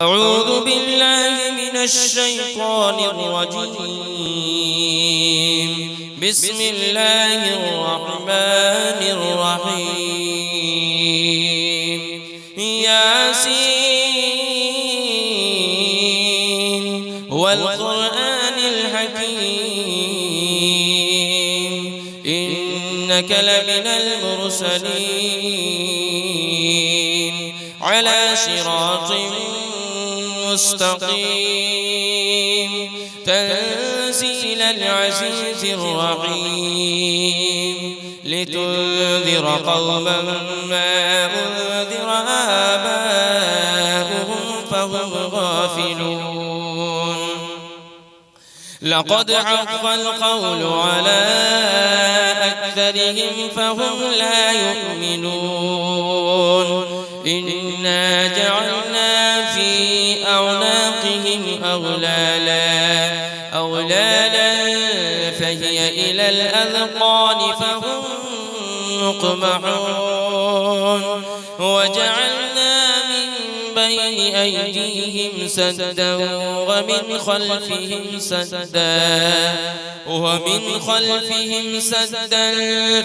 أعوذ بالله من الشيطان الرجيم. بسم الله الرحمن الرحيم. ياسين والقرآن الحكيم إنك لمن المرسلين على صراط مستقيم تنزيل العزيز الرحيم لتنذر قوما ما أنذر آباؤهم فهم غافلون. لقد حق القول على أكثرهم فهم لا يؤمنون. إنا جعلنا في أعناقهم أغلالا فهي إلى الأذقان فهم مقمحون. وجعلنا من بين أيديهم سدا ومن خلفهم سدا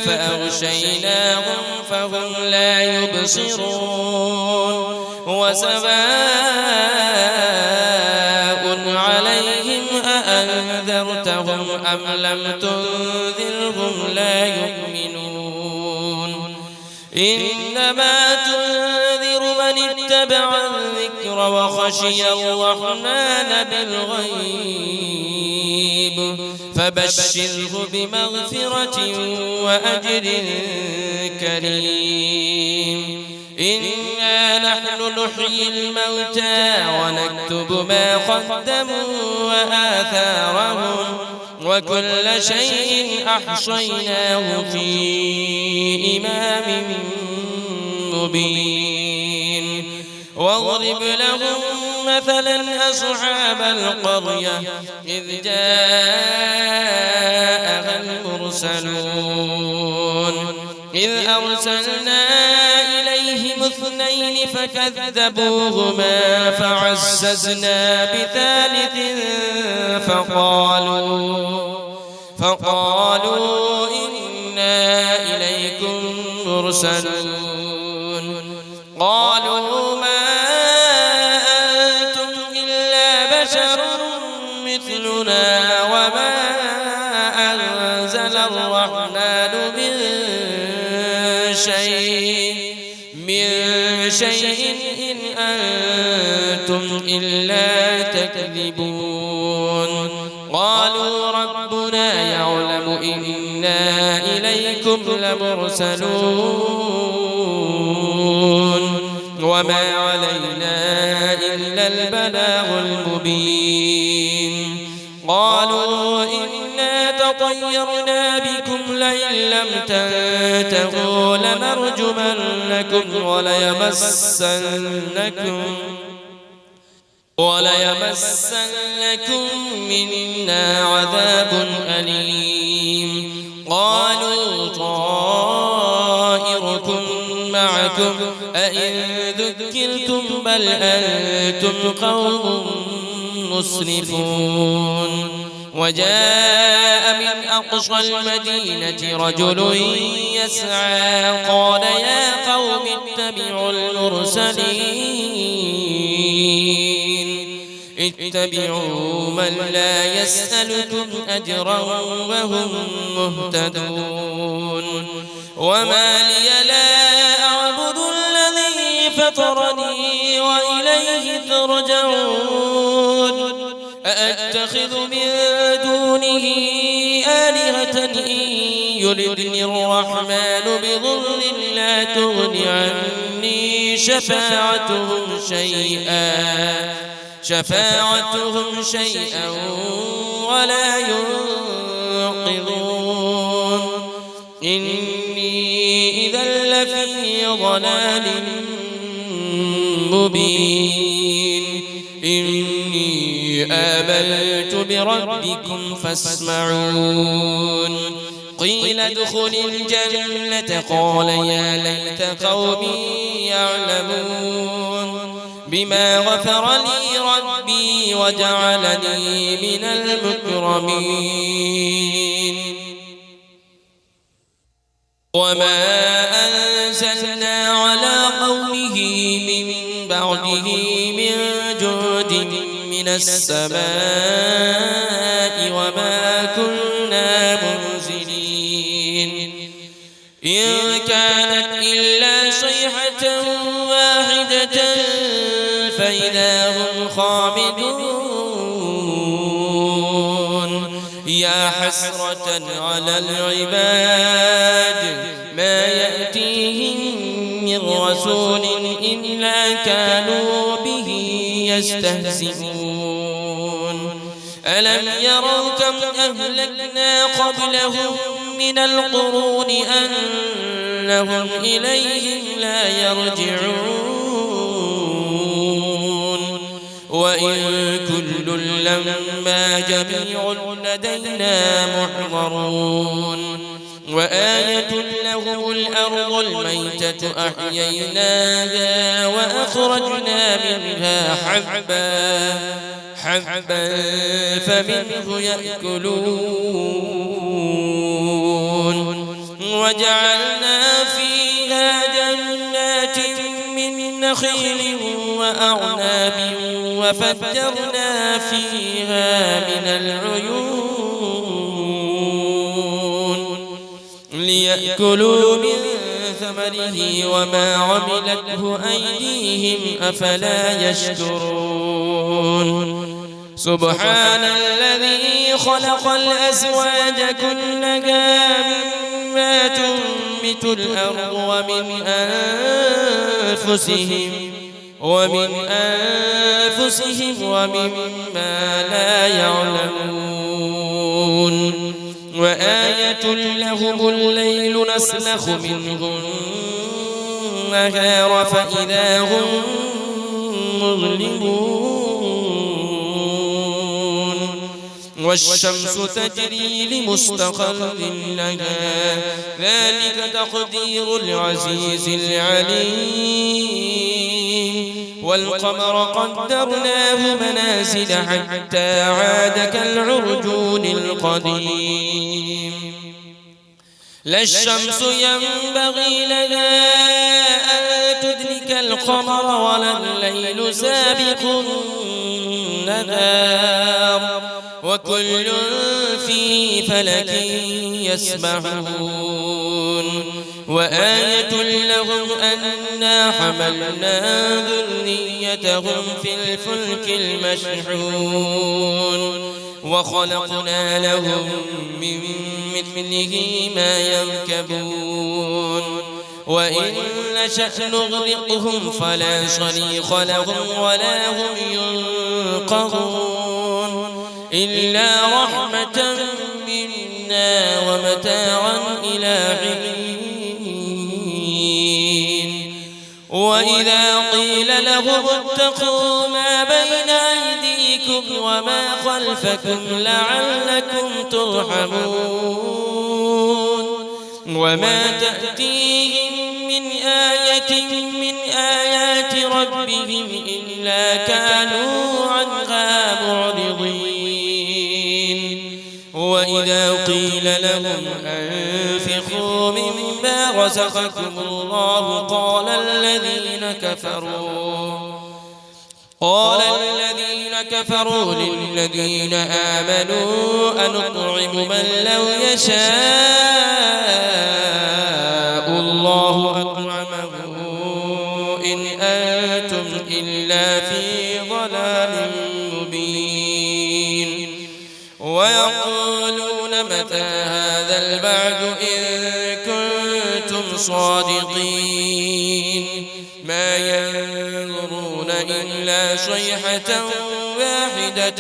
فأغشيناهم فهم لا يبصرون. وسواء عليهم أأنذرتهم أم لم تنذرهم لا يؤمنون. إنما تنذر من اتبع الذكر وخشي الرحمن بالغيب فبشره بمغفرة وأجر كريم. إنا نحن نحيي الموتى ونكتب ما قدموا وآثارهم وكل شيء أحصيناه في إمام مبين. واضرب لهم مثلا أصحاب القرية إذ جاءها المرسلون إذ أرسلنا إليهم 2 فكذبوهما فعززنا بثالث فقالوا إنا إليكم مرسلون. قالوا ما أنتم إلا بشر مثلنا وما أنزل الرحمن من شيء إن أنتم إلا تكذبون. قالوا ربنا يعلم إنا إليكم لمرسلون وما علينا إلا البلاغ المبين. قالوا إنا تطيرنا بكم لئن لم تنتهوا لنرجمنكم وليمسنكم منا عذاب أليم. قالوا طائركم معكم أئن ذكرتم بل أنتم قوم مسرفون. وجاء من أقصى المدينة رجل يسعى قال يا قوم اتبعوا من لا يسألكم أجرا وهم مهتدون. وما لي لا أعبد الذي فطرني وإليه ترجعون. أأتخذ من دونه آلهة إن يردني الرحمن بضر لا تغن عني شفاعتهم شيئا ولا ينقذون. إني إذا لفي ضلال مبين. إني آمنت بربكم فاسمعون. قيل ادخل الجنة قال يا ليت قومي يعلمون. بما غفر لي ربي وجعلني من المكرمين وما أنزلنا على قومه من بعده من جود من السماء وما كنا منزلين إن كانت إلا صيحة واحدة فإذا هم خامدون يا حسرة على العباد ما يأتيهم من رسول إلا كانوا به يستهزئون ألم يروا كم أهلكنا قبلهم من القرون أنهم إليهم لا يرجعون وإن كل لما جميع لدينا محضرون وآية لهم الأرض الميتة أحييناها وأخرجنا منها حبا فمنه يأكلون وجعلنا فيها جنات من نخيل وأعناب وفجرنا فيها من العيون ليأكلوا من ثمره وما عملته أيديهم أفلا يشكرون سبحان الذي خلق الأزواج كلها مما تنبت الأرض ومن أنفسهم ومما لا يعلمون وآية لهم الليل نسلخ منه النهار فإذا هم مظلمون والشمس تجري لمستقر لها ذلك تقدير العزيز العليم والقمر قدرناه منازل حتى عاد كالعرجون القديم لا الشمس ينبغي لها أن تدرك القمر ولا الليل سابق النهار وكل في فلك يسبحون وآية لهم أنا حملنا ذريتهم في الفلك المشحون وخلقنا لهم من مثله ما يركبون وإن نشأ نغرقهم فلا صريخ لهم ولا هم ينقذون إلا رحمة منا ومتاعا إلى حين وإذا قيل لهم اتقوا ما بين أيديكم وما خلفكم لعلكم ترحمون وما تأتيهم من آية من آيات ربهم إلا كانوا عنها معرضين وإذا قيل لهم أنفقوا مما رزقكم الله قال الذين كفروا للذين آمنوا أنطعم من لو يشاء الله أطعمه إن أنتم إلا في ضلال مبين ويقولون متى هذا البعد إن كنتم صادقين ما ينظرون إلا صيحة واحدة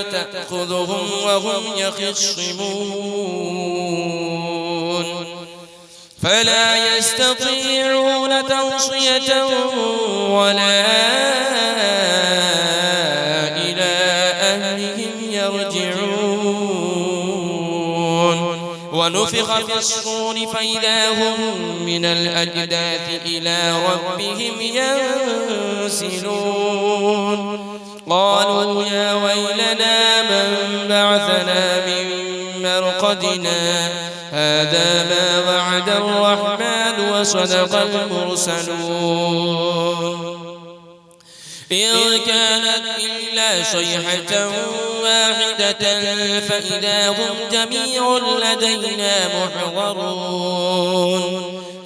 تأخذهم وهم يخصمون فلا يستطيعون توصية ولا إلى أهلهم يرجعون ونفخ في الصور فإذا هم من الأجداث إلى ربهم ينسلون قالوا يا ويلنا من بعثنا من مرقدنا هذا ما وعد الرحمن وصدق المرسلون إن كانت إلا صيحة واحدة فإذا هم جميع لدينا محضرون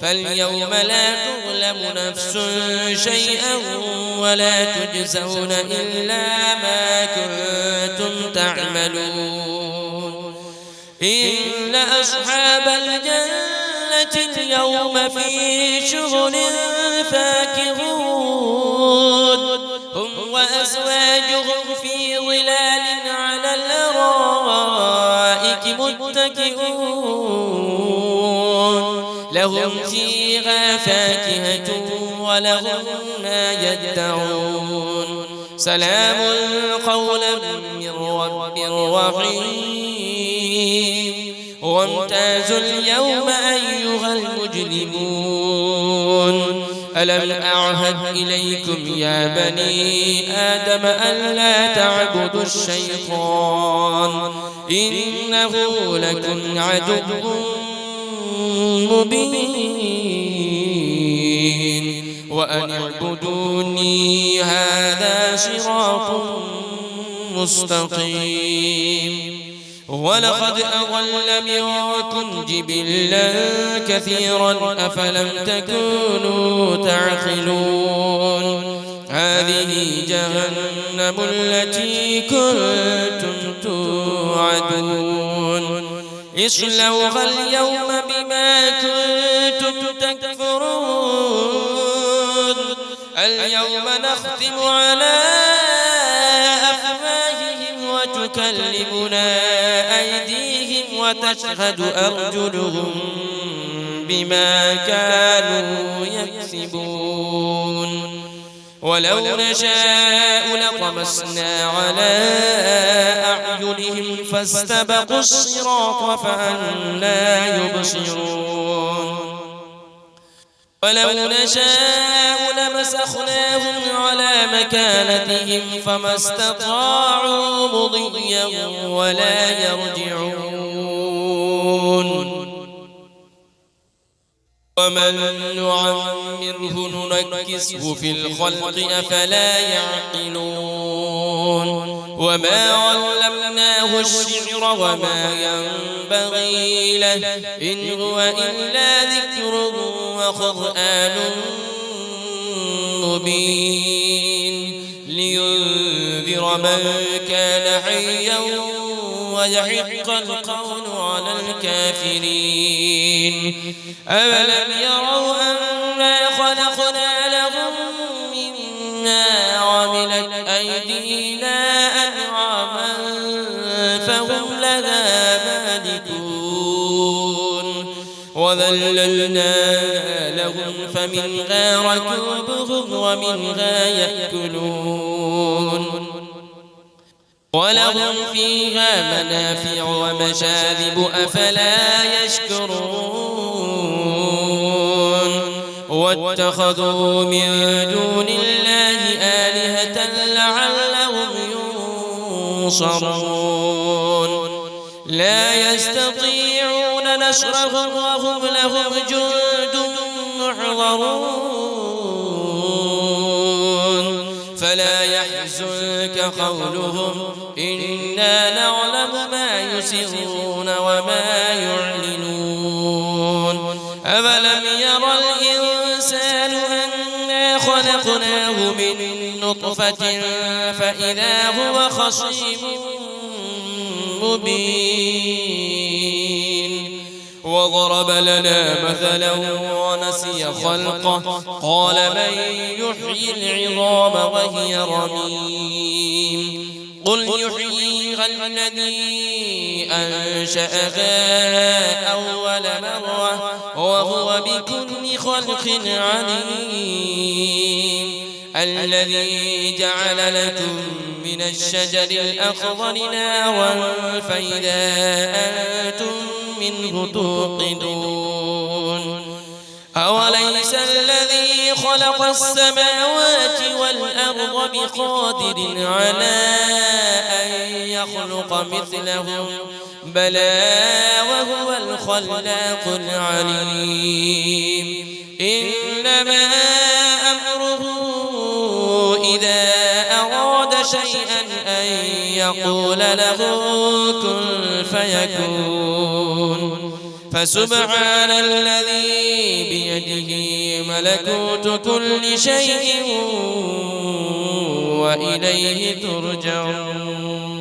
فاليوم لا تظلم نفس شيئا ولا تجزون إلا ما كنتم تعملون إن أصحاب الجنة اليوم في شغل فاكهون هم وأزواجهم في ظلال على الأرائك متكئون لهم فيها فاكهة ولهم ما يدعون سلام قولا من رب رحيم وامتازوا اليوم أيها المجرمون ألم أعهد إليكم يا بني آدم ألا تعبدوا الشيطان إنه لكم عدو مبين وأن اعبدوني هذا صراط مستقيم ولقد أضل منكم جبلا كثيرا أفلم تكونوا تعقلون هذه جهنم التي كنتم توعدون اصلوها اليوم بما كنتم تكفرون اليوم نختم على أفواههم وتكلمنا أيديهم وتشهد أرجلهم بما كانوا يكسبون ولو نشاء لطمسنا على أعينهم فاستبقوا الصراط فأنى يبصرون ولو نشاء لمسخناهم على مكانتهم فما استطاعوا مضيا ولا يرجعون ومن نعمره ننكسه في الخلق أفلا يعقلون وما علمناه الشعر وما ينبغي له إن هو إلا ذكر وقرآن مبين لينذر من كان حيا ويحق القول على الكافرين أولم يروا أنا خلقنا لهم مما عملت أيدينا أنعاما فهم لها مالكون وذللناها لهم فمنها ركوبهم ومنها يأكلون ولهم فيها منافع ومشارب أفلا يشكرون واتخذوا من دون الله آلهة لعلهم ينصرون لا يستطيعون نصرهم وهم لهم جند محضرون فلا يحزنك قولهم إنا نعلم ما يسرون وما يعلنون أولم ير الإنسان أنا خلقناه من نطفة فإذا هو خصيم مبين وضرب لنا مثلا ونسي خلقه قال من يحيي العظام وهي رميم قل يحييها الذي أنشأها أول مرة وهو بكل خلق عليم الذي جعل لكم من الشجر الأخضر نارا فإذا أنتم منه توقدون أوليس الذي خلق السماوات والأرض بقادر على أن يخلق مثلهم بلى وهو الخلاق العليم إنما أمره إذا أراد شيئا أن يقول له كن فيكون فسبحان الذي بيده ملكوت كل شيء وإليه ترجعون